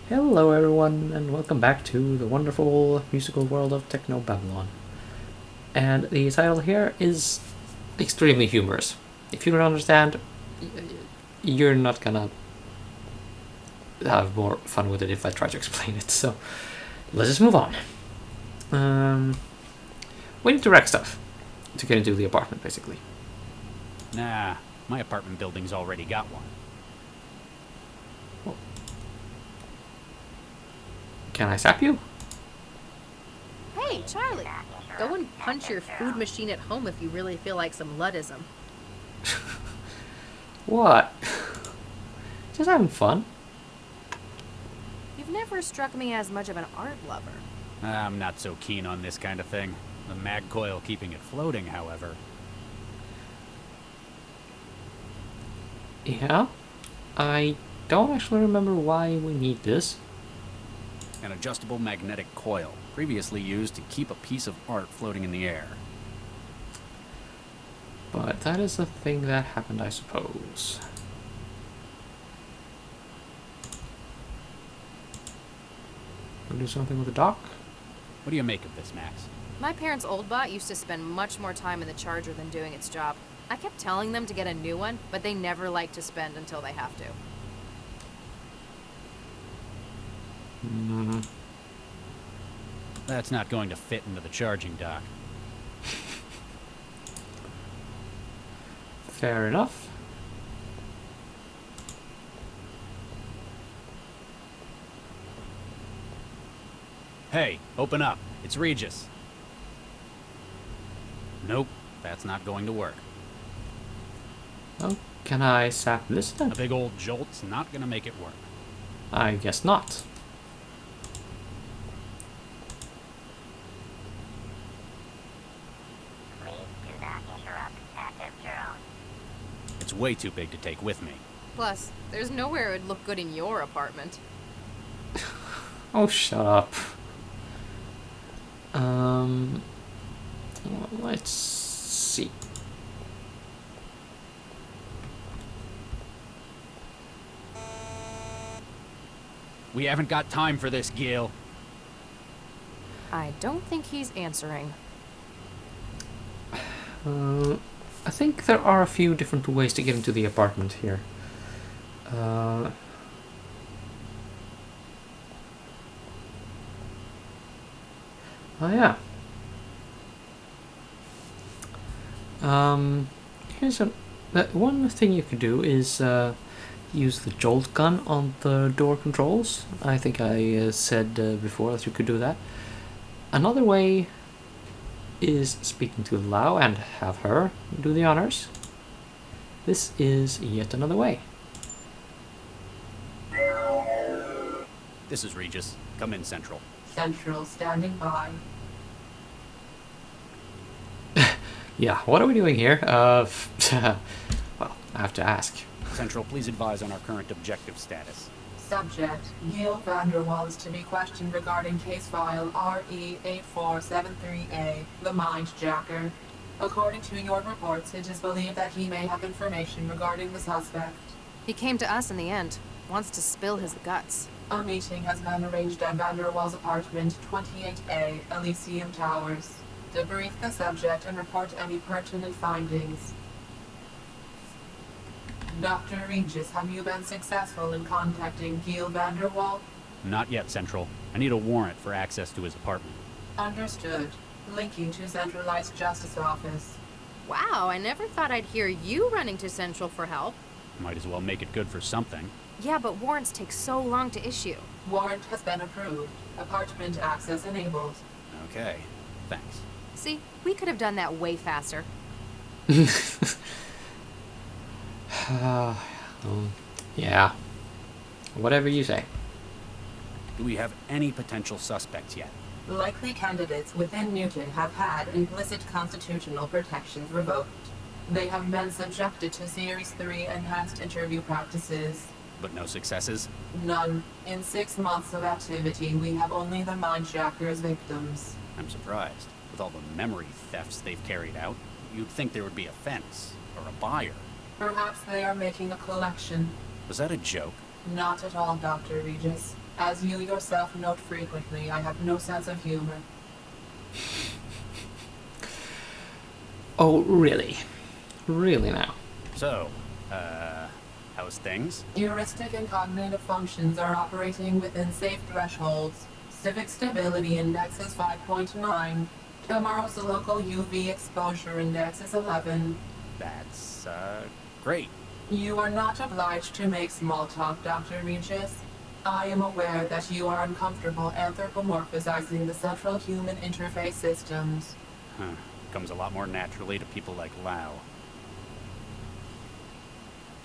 Hello everyone, and welcome back to the wonderful musical world of Techno Babylon. And the title here is extremely humorous. If you don't understand, you're not gonna have more fun with it if I try to explain it, so let's just move on. We need to wreck stuff to get into the apartment, basically. Nah, my apartment building's already got one. Can I sap you? Hey, Charlie, go and punch your food machine at home if you really feel like some Luddism. What? Just having fun. You've never struck me as much of an art lover. I'm not so keen on this kind of thing. The mag coil keeping it floating, however. Yeah? I don't actually remember why we need this. An adjustable magnetic coil, previously used to keep a piece of art floating in the air. But that is a thing that happened, I suppose. We'll do something with the dock? What do you make of this, Max? My parents' old bot used to spend much more time in the charger than doing its job. I kept telling them to get a new one, but they never like to spend until they have to. That's not going to fit into the charging dock. Fair enough. Hey, open up. It's Regis. Nope, that's not going to work. Oh, can I sap this then? A big old jolt's not going to make it work. I guess not. It's way too big to take with me. Plus, there's nowhere it would look good in your apartment. Oh, shut up. Let's see. We haven't got time for this, Gil. I don't think he's answering. I think there are a few different ways to get into the apartment here. Oh yeah. Here's one thing you could do is use the jolt gun on the door controls. I think I said before that you could do that. Another way is speaking to Lau and have her do the honors. This is yet another way. This is Regis. Come in, Central. Central standing by. Yeah, what are we doing here? Well, I have to ask. Central, please advise on our current objective status. Subject, Gil Vanderwall is to be questioned regarding case file RE8473A, the Mindjacker. According to your reports, it is believed that he may have information regarding the suspect. He came to us in the end. Wants to spill his guts. A meeting has been arranged at Vanderwall's apartment, 28A, Elysium Towers. Debrief the subject and report any pertinent findings. Dr. Regis, have you been successful in contacting Gil Vanderwall? Not yet, Central. I need a warrant for access to his apartment. Understood. Linking to Centralized Justice Office. Wow, I never thought I'd hear you running to Central for help. Might as well make it good for something. Yeah, but warrants take so long to issue. Warrant has been approved. Apartment access enabled. Okay, thanks. See, we could have done that way faster. Yeah. Whatever you say. Do we have any potential suspects yet? Likely candidates within Newton have had implicit constitutional protections revoked. They have been subjected to Series 3 enhanced interview practices. But no successes? None. In 6 months of activity, we have only the Mindjackers victims. I'm surprised. With all the memory thefts they've carried out, you'd think there would be a fence, or a buyer. Perhaps they are making a collection. Was that a joke? Not at all, Dr. Regis. As you yourself note frequently, I have no sense of humor. Oh, really? Really now? So, how's things? Heuristic and cognitive functions are operating within safe thresholds. Civic stability index is 5.9. Tomorrow's local UV exposure index is 11. That's, great. You are not obliged to make small talk, Dr. Regis. I am aware that you are uncomfortable anthropomorphizing the central human interface systems. Huh. Comes a lot more naturally to people like Lau.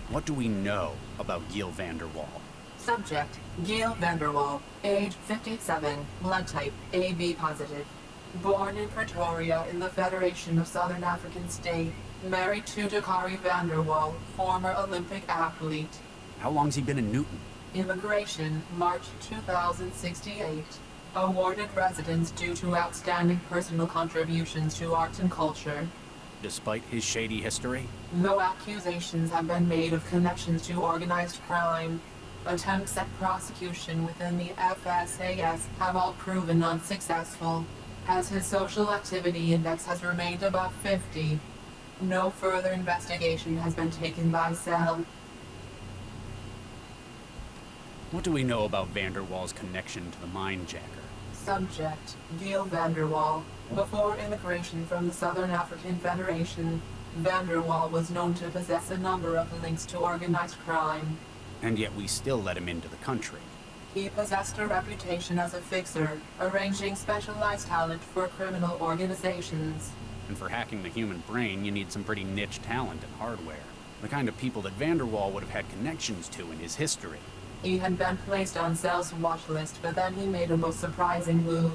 What do we know about Gil Vanderwall? Subject, Gail Vanderwall, age 57, blood type AB positive. Born in Pretoria in the Federation of Southern African State. Married to Dakari Vanderwall, former Olympic athlete. How long's he been in Newton? Immigration, March 2068. Awarded residence due to outstanding personal contributions to arts and culture. Despite his shady history? Though accusations have been made of connections to organized crime, attempts at prosecution within the FSAS have all proven unsuccessful, as his social activity index has remained above 50. No further investigation has been taken by Cell. What do we know about Vanderwall's connection to the Mindjacker? Subject, Gail Vanderwall. Before immigration from the Southern African Federation, Vanderwall was known to possess a number of links to organized crime. And yet we still let him into the country. He possessed a reputation as a fixer, arranging specialized talent for criminal organizations. And for hacking the human brain, you need some pretty niche talent and hardware. The kind of people that Vanderwall would have had connections to in his history. He had been placed on Cell's watch list, but then he made a most surprising move.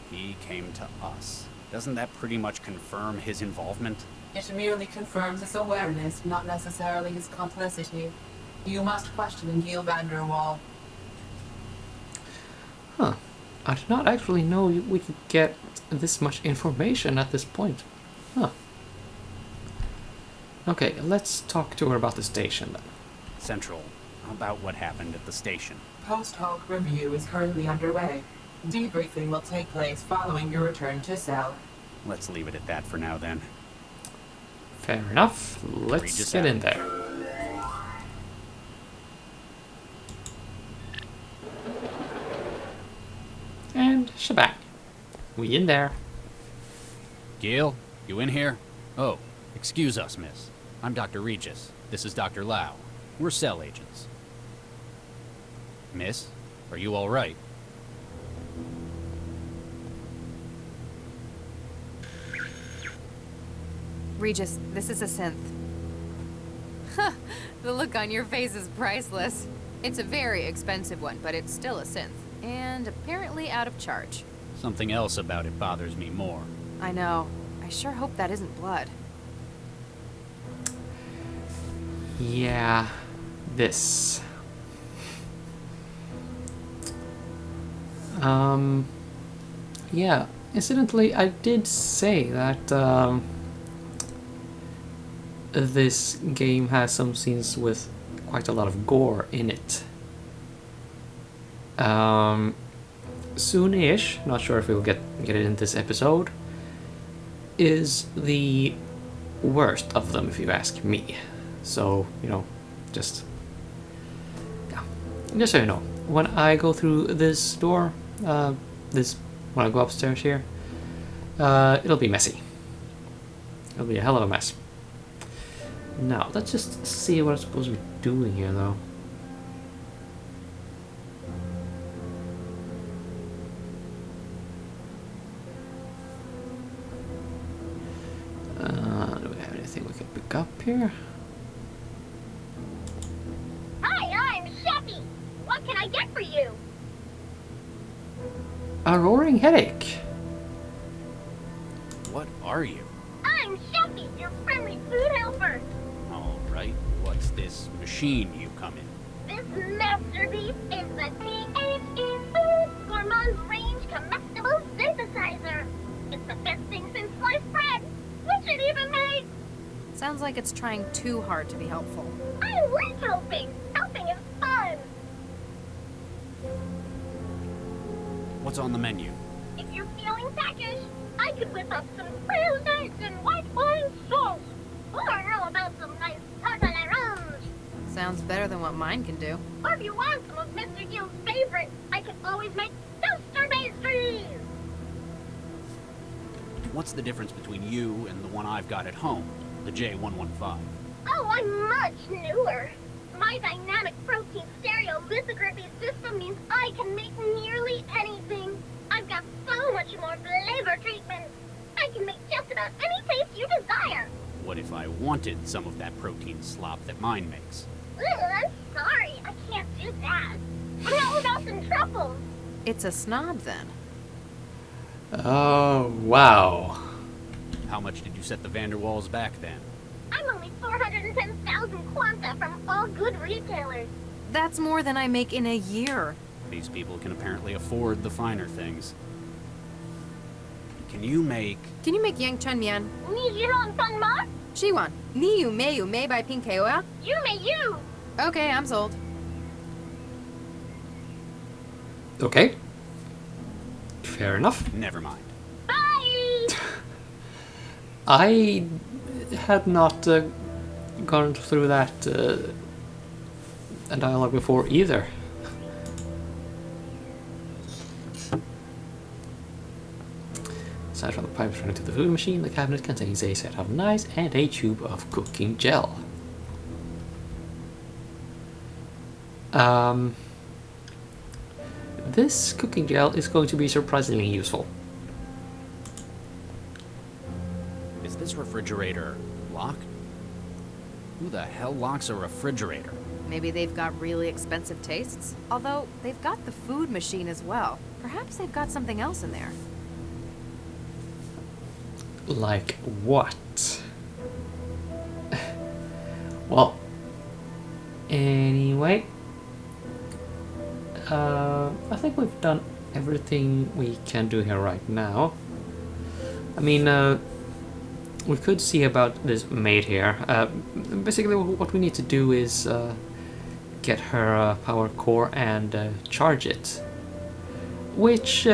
He came to us. Doesn't that pretty much confirm his involvement? It merely confirms his awareness, not necessarily his complicity. You must question Gail Vanderwall. Huh. I did not actually know we could get this much information at this point. Huh. Okay, let's talk to her about the station then. Central, about what happened at the station. Post-hoc review is currently underway. Debriefing will take place following your return to Cell. Let's leave it at that for now then. Fair enough. Let's Regis get out. in there. And shebang. We in there. Gail, you in here? Oh, excuse us, miss. I'm Dr. Regis. This is Dr. Lau. We're cell agents. Miss, are you all right? Regis, this is a synth. The look on your face is priceless. It's a very expensive one, but it's still a synth. And apparently out of charge. Something else about it bothers me more. I know. I sure hope that isn't blood. Yeah. This. Yeah. Incidentally, I did say that, this game has some scenes with quite a lot of gore in it. Soon-ish, not sure if we'll get it in this episode, is the worst of them, if you ask me. So, you know, just so you know, when I go through this door, when I go upstairs here, it'll be messy. It'll be a hell of a mess. Now, let's just see what I'm supposed to be doing here, though. Do we have anything we can pick up here? Hi, I'm Sheppy. What can I get for you? A roaring headache. What are you? I'm Sheppy, your friendly food helper. All right, what's this machine you come in? This masterpiece is the THE Food Gourmand's Range Comestible Synthesizer. It's the best thing since sliced bread. Which it even made. Sounds like it's trying too hard to be helpful. I like helping. Helping is fun. What's on the menu? If you're feeling peckish, I could whip up some grilled eggs and white wine sauce. Or how about some nice tartaleros? Sounds better than what mine can do. Or if you want some of Mr. Gill's favorite, I can always make toaster pastries. What's the difference between you and the one I've got at home, the J115? Oh, I'm much newer. My dynamic protein stereolithography system means I can make nearly anything. I've got so much more flavor treatment. I can make just about any taste you desire. What if I wanted some of that protein slop that mine makes? Ugh, I'm sorry, I can't do that. How about some truffles? It's a snob then. Oh, wow. How much did you set the Vanderwalls back then? I'm only 410,000 quanta from all good retailers. That's more than I make in a year. These people can apparently afford the finer things. Can you make... Can you make Yang Chun Mian? Ni Jiron Fan Ma? Chiwan. Ni yu mei yu mei by Pinkeoa? You may you. Okay, I'm sold. Okay. Fair enough. Never mind. Bye. I had not gone through that dialogue before either. Aside from the pipes running to the food machine, the cabinet contains a set of knives and a tube of cooking gel. This cooking gel is going to be surprisingly useful. Is this refrigerator locked? Who the hell locks a refrigerator? Maybe they've got really expensive tastes. Although, they've got the food machine as well. Perhaps they've got something else in there. Like what? Well, anyway, I think we've done everything we can do here right now. I mean, we could see about this maid here. Basically, what we need to do is get her power core and charge it, which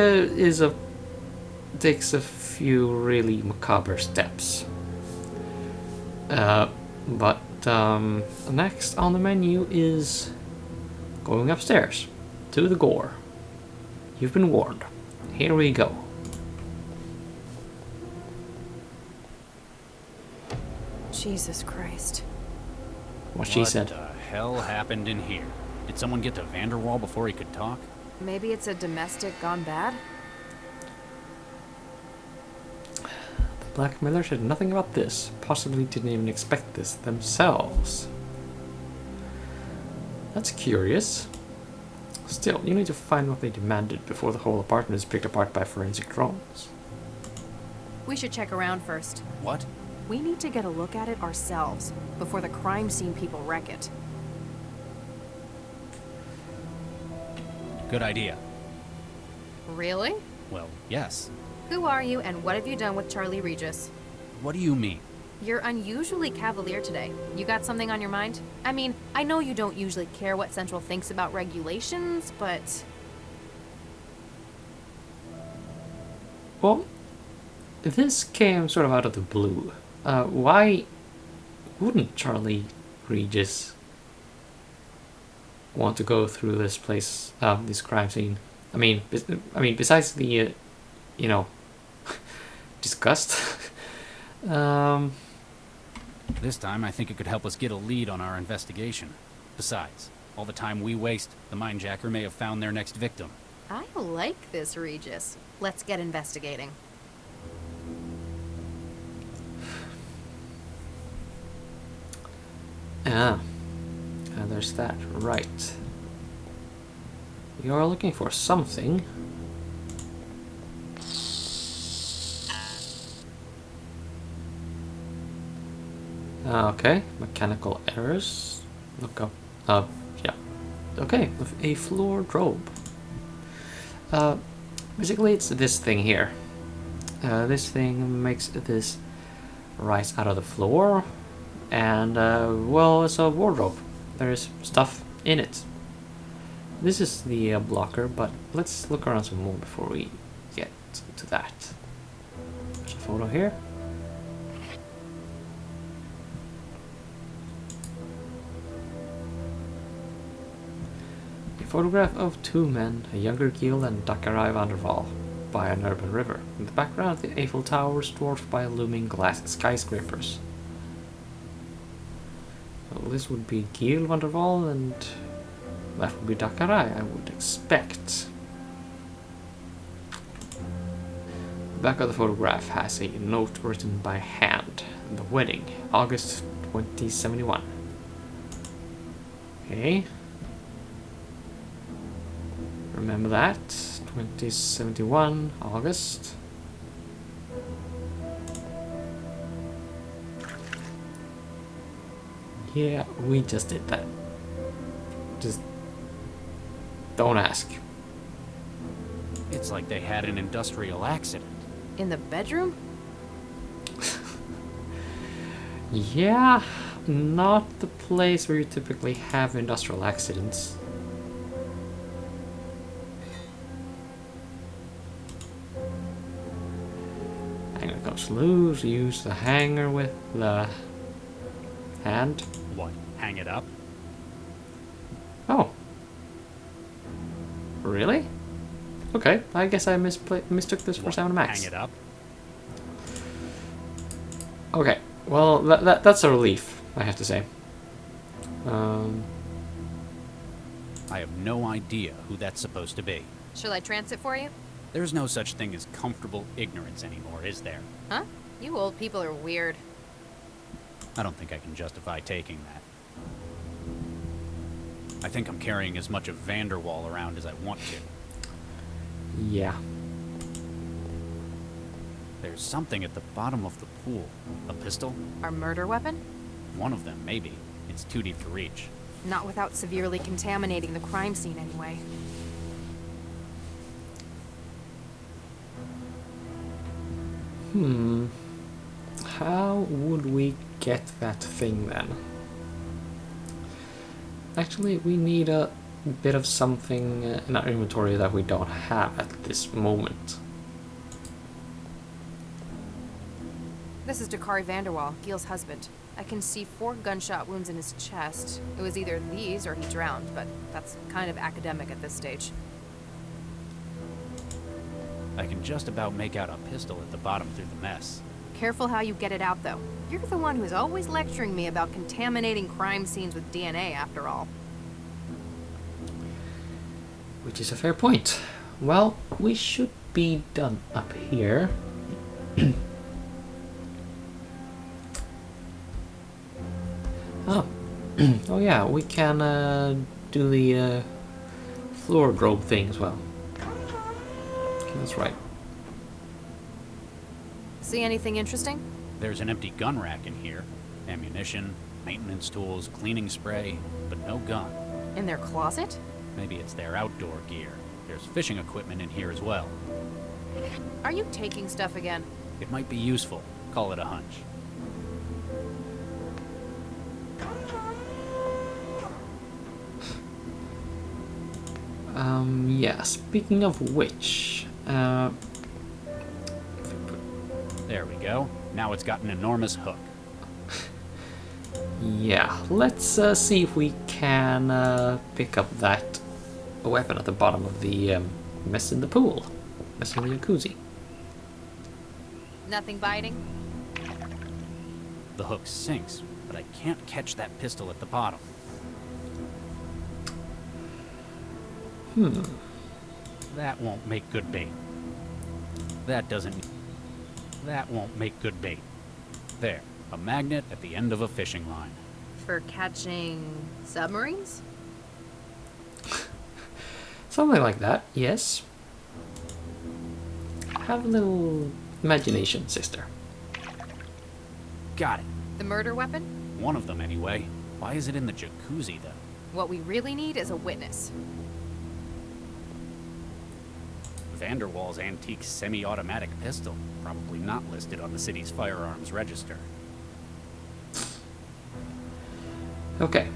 takes a few really macabre steps. But next on the menu is going upstairs to the GORE. You've been warned. Here we go. Jesus Christ. What she said. What the hell happened in here? Did someone get to Vanderwall before he could talk? Maybe it's a domestic gone bad? The blackmailer said nothing about this. Possibly didn't even expect this themselves. That's curious. Still, you need to find what they demanded before the whole apartment is picked apart by forensic drones. We should check around first. What? We need to get a look at it ourselves before the crime scene people wreck it. Good idea. Really? Well, yes. Who are you and what have you done with Charlie Regis? What do you mean? You're unusually cavalier today. You got something on your mind? I mean, I know you don't usually care what Central thinks about regulations, but... Well, this came sort of out of the blue. Why wouldn't Charlie Regis want to go through this place, this crime scene? I mean, besides the, you know, disgust. This time, I think it could help us get a lead on our investigation. Besides, all the time we waste, the minejacker may have found their next victim. I like this, Regis. Let's get investigating. Ah, and there's that, right. You're looking for something. Okay, mechanical errors. Look up. Yeah. Okay, with a floor drobe. Basically, it's this thing here. This thing makes this rise out of the floor, and well, it's a wardrobe. There is stuff in it. This is the blocker, but let's look around some more before we get to that. There's a photo here. A photograph of two men, a younger Giel and Dakarai van der Waal, by an urban river. In the background, the Eiffel Tower is dwarfed by looming glass skyscrapers. Well, this would be Giel van der Waal, and that would be Dakarai, I would expect. The back of the photograph has a note written by hand. The wedding, August 2071. Okay. Remember that. 2071, August. Yeah, we just did that. Just don't ask. It's like they had an industrial accident. In the bedroom? Yeah, not the place where you typically have industrial accidents. Hanger comes loose, use the hanger with the hand. What? Hang it up? Oh. Really? Okay, I guess I mistook this for What, 7 Max. Hang it up? Okay, well, that's a relief, I have to say. I have no idea who that's supposed to be. Shall I trance it for you? There's no such thing as comfortable ignorance anymore, is there? Huh? You old people are weird. I don't think I can justify taking that. I think I'm carrying as much of Vanderwall around as I want to. Yeah. There's something at the bottom of the pool. A pistol? Our murder weapon? One of them, maybe. It's too deep to reach. Not without severely contaminating the crime scene anyway. How would we get that thing then? Actually, we need a bit of something in our inventory that we don't have at this moment. This is Dakari Vanderwall, Giel's husband. I can see 4 gunshot wounds in his chest. It was either these or he drowned, but that's kind of academic at this stage. I can just about make out a pistol at the bottom through the mess. Careful how you get it out, though. You're the one who's always lecturing me about contaminating crime scenes with DNA, after all. Which is a fair point. Well, we should be done up here. Oh. Oh yeah, we can do the floor drobe thing as well. Okay, that's right. See anything interesting? There's an empty gun rack in here. Ammunition, maintenance tools, cleaning spray, but no gun. In their closet? Maybe it's their outdoor gear. There's fishing equipment in here as well. Are you taking stuff again? It might be useful. Call it a hunch. Yeah, speaking of which, There we go. Now it's got an enormous hook. yeah, let's see if we can pick up that weapon at the bottom of the mess in the pool. Mess in the jacuzzi. Nothing biting? The hook sinks, but I can't catch that pistol at the bottom. That won't make good bait. That won't make good bait. There, a magnet at the end of a fishing line. For catching submarines? Something like that, yes. Have a little imagination, sister. Got it. The murder weapon? One of them, anyway. Why is it in the jacuzzi, though? What we really need is a witness. Vanderwall's antique semi-automatic pistol. Probably not listed on the city's firearms register. Okay.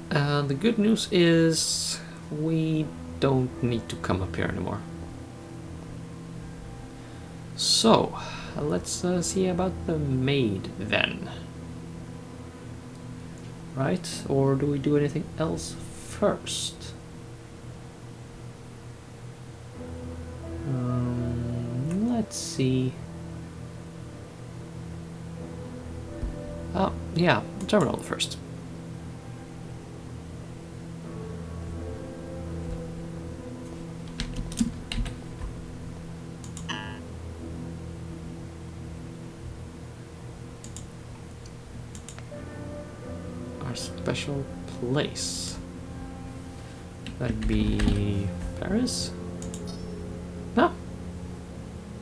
The good news is we don't need to come up here anymore. So, let's see about the maid then. Right? Or do we do anything else first? Let's see. Oh, yeah, terminal first. Our special place. That'd be Paris? No.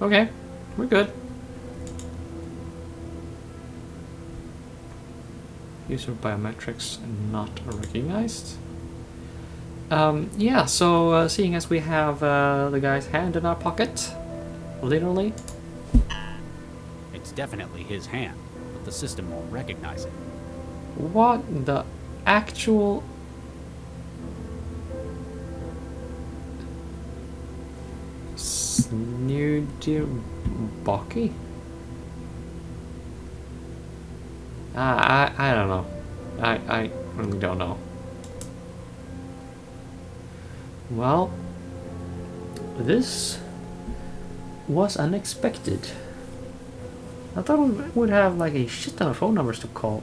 Okay, we're good. User biometrics not recognized. Yeah, so seeing as we have the guy's hand in our pocket, literally. It's definitely his hand, but the system won't recognize it. What the actual... Snooderbaki? I don't know. I really don't know. Well, this was unexpected. I thought we would have like a shit ton of phone numbers to call,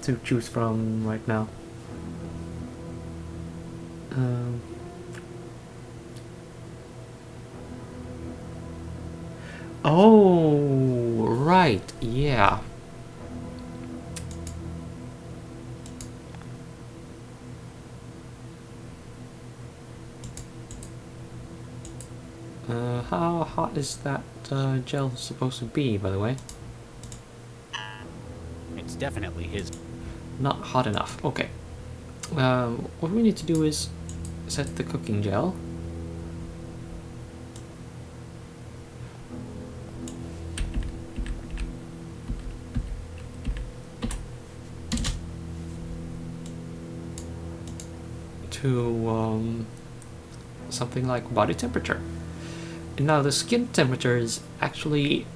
to choose from right now. Oh, right, yeah. How hot is that gel supposed to be, by the way? It's definitely his. Not hot enough. Okay. What we need to do is set the cooking gel. To something like body temperature. And now the skin temperature is actually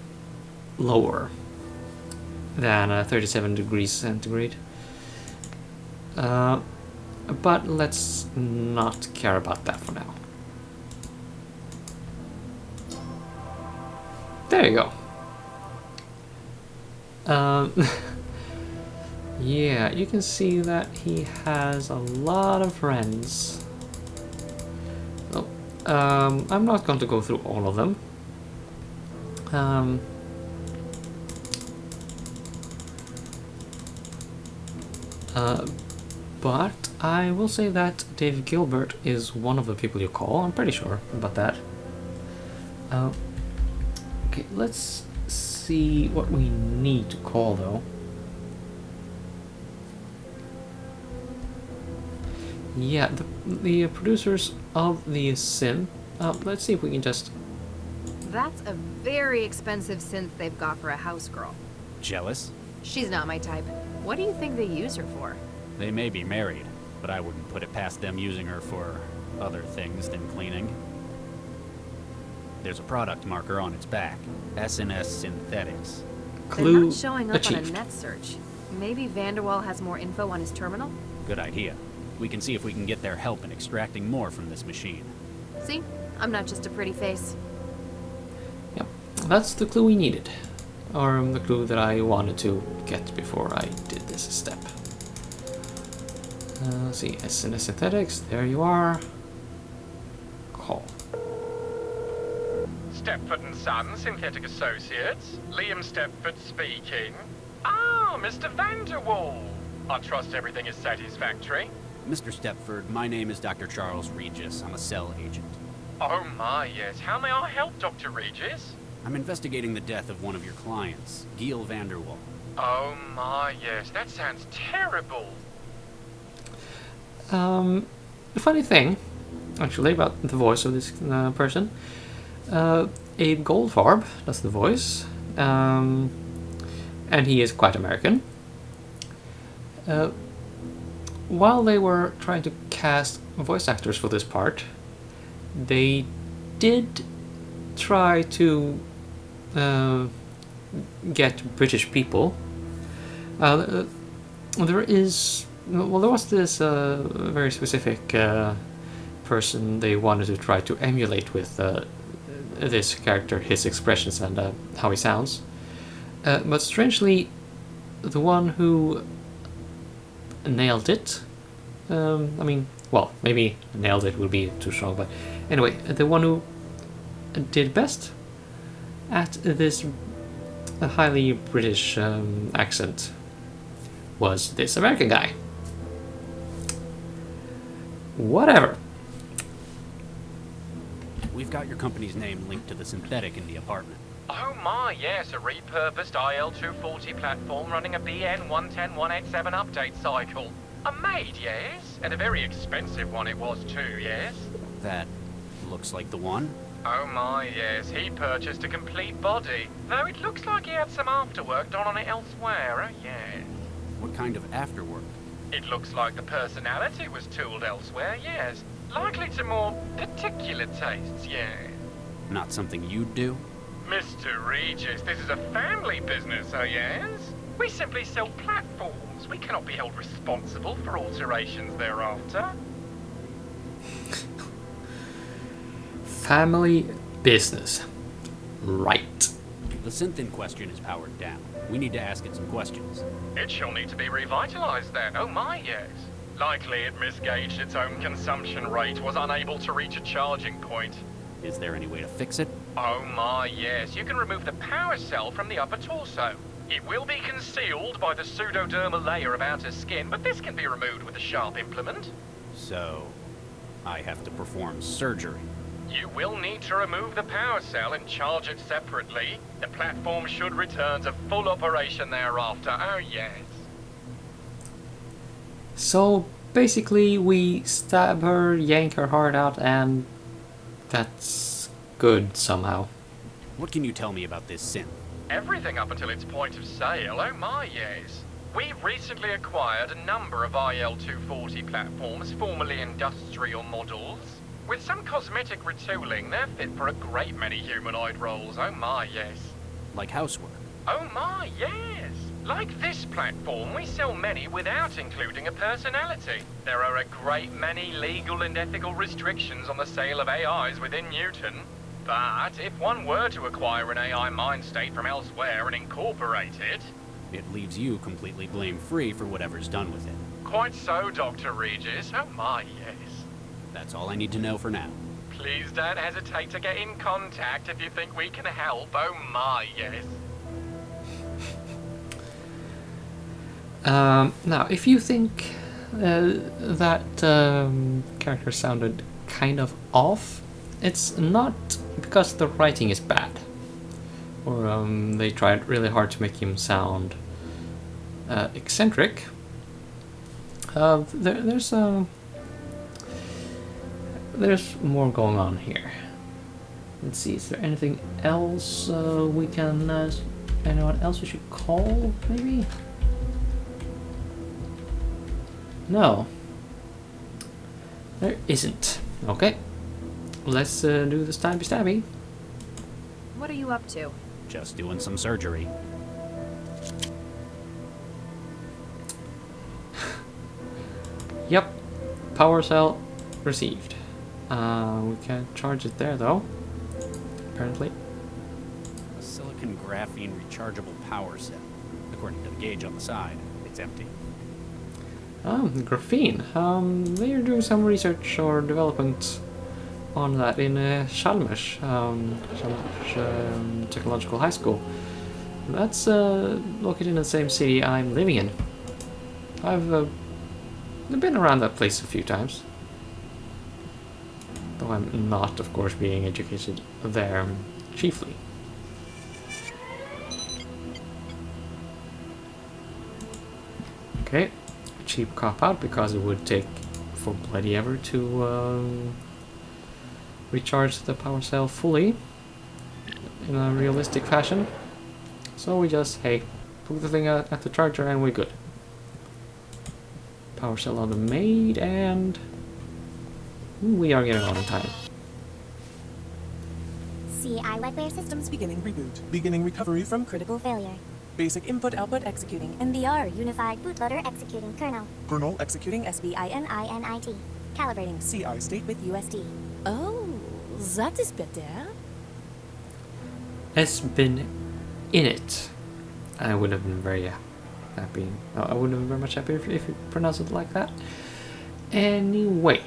lower than 37 degrees centigrade. But let's not care about that for now. There you go. Yeah, you can see that he has a lot of friends. Oh, I'm not going to go through all of them. But I will say that Dave Gilbert is one of the people you call. I'm pretty sure about that. Okay, let's see what we need to call though. Yeah, the producers of the synth. Let's see if we can just... That's a very expensive synth they've got for a house girl. Jealous? She's not my type. What do you think they use her for? They may be married, but I wouldn't put it past them using her for other things than cleaning. There's a product marker on its back. S&S Synthetics. Clue They're not showing up achieved. on a net search. Maybe Vanderwall has more info on his terminal? Good idea. We can see if we can get their help in extracting more from this machine. See? I'm not just a pretty face. Yep, that's the clue we needed. Or the clue that I wanted to get before I did this step. Let's see, S&S Synthetics, there you are. Call. Stepford and Son, Synthetic Associates. Liam Stepford speaking. Ah, Mr. Vanderwall. I trust everything is satisfactory. Mr. Stepford, my name is Dr. Charles Regis. I'm a cell agent. Oh my, yes. How may I help, Dr. Regis? I'm investigating the death of one of your clients, Gil Vanderwall. Oh my, yes. That sounds terrible. The funny thing, actually, about the voice of this person, Abe Goldfarb does the voice, and he is quite American. While they were trying to cast voice actors for this part, they did try to get British people. There was this very specific person they wanted to try to emulate with this character, his expressions and how he sounds. But strangely, the one who nailed it, well, maybe nailed it would be too strong, but anyway, the one who did best at this highly British accent was this American guy. Whatever. We've got your company's name linked to the synthetic in the apartment. Oh my, yes, a repurposed IL-240 platform running a BN-110187 update cycle. A maid, yes, and a very expensive one it was too, yes. That looks like the one. Oh my, yes, he purchased a complete body, though it looks like he had some afterwork done on it elsewhere, oh yes. What kind of afterwork? It looks like the personality was tooled elsewhere, yes. Likely to more particular tastes, yes. Not something you'd do? Mr. Regis, this is a family business, oh yes? We simply sell platforms. We cannot be held responsible for alterations thereafter. Family business. Right. The synth in question is powered down. We need to ask it some questions. It shall need to be revitalized then, oh my yes. Likely it misgauged its own consumption rate, was unable to reach a charging point. Is there any way to fix it? Oh my yes, you can remove the power cell from the upper torso. It will be concealed by the pseudodermal layer of outer skin, but this can be removed with a sharp implement. So, I have to perform surgery. You will need to remove the power cell and charge it separately. The platform should return to full operation thereafter, oh yes. So basically we stab her, yank her heart out, and that's good somehow. What can you tell me about this synth? Everything up until its point of sale, oh my yes. We recently acquired a number of IL-240 platforms, formerly industrial models. With some cosmetic retooling, they're fit for a great many humanoid roles, oh my yes. Like housework? Oh my yes. Like this platform, we sell many without including a personality. There are a great many legal and ethical restrictions on the sale of AIs within Newton. But if one were to acquire an AI mind state from elsewhere and incorporate it... It leaves you completely blame-free for whatever's done with it. Quite so, Dr. Regis. Oh my, yes. That's all I need to know for now. Please don't hesitate to get in contact if you think we can help. Oh my, yes. Now, if you think that character sounded kind of off, it's not because the writing is bad, or they tried really hard to make him sound eccentric. There's more going on here. Let's see, is there anything else we can... anyone else we should call, maybe? No. There isn't. Okay. Let's do the stabby stabby. What are you up to? Just doing some surgery. Yep. Power cell received. We can't charge it there though. Apparently. A silicon graphene rechargeable power cell. According to the gauge on the side, it's empty. Graphene. They're doing some research or development on that in Chalmers Technological High School. That's located in the same city I'm living in. I've been around that place a few times. Though I'm not, of course, being educated there chiefly. Okay. Cheap cop-out because it would take for bloody ever to recharge the power cell fully in a realistic fashion. So we just, hey, put the thing at the charger and we're good. Power cell on the maid and we are getting on in time. CI wetware systems Beginning reboot. Beginning recovery from critical failure. basic input-output executing. NVR unified bootloader executing kernel. Kernel executing SBININIT. Calibrating. CI state with USD. Oh, that is better. Has been in it. I would have been very happy. I wouldn't have been very much happier if you pronounce it like that. Anyway,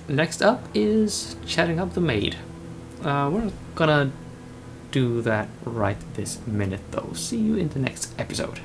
next up is chatting up the maid. We're not gonna do that right this minute though. See you in the next episode.